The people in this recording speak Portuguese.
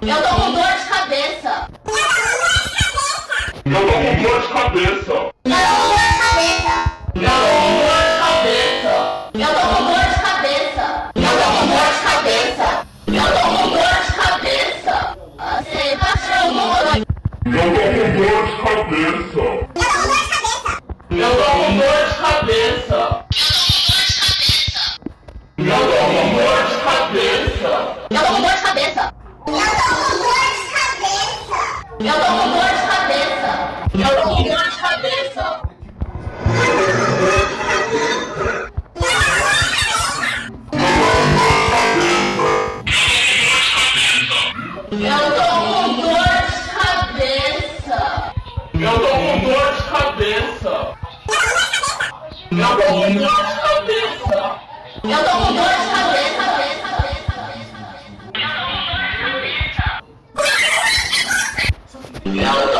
Eu tô com dor de cabeça. Eu tô com dor de cabeça. Eu tô com dor de cabeça. Eu tô com dor de cabeça. Eu tô com dor de cabeça. Eu tô com dor de cabeça. Você tá chamando. Eu tô com dor de cabeça. Eu tô com dor de cabeça. Eu tô com dor de cabeça. Eu tô com dor de cabeça. Eu tô com dor de cabeça. Eu tô com dor de cabeça. Eu tô com dor de cabeça. Eu tô com dor de cabeça. Eu tô com dor de cabeça. Eu tô com dor de cabeça. Eu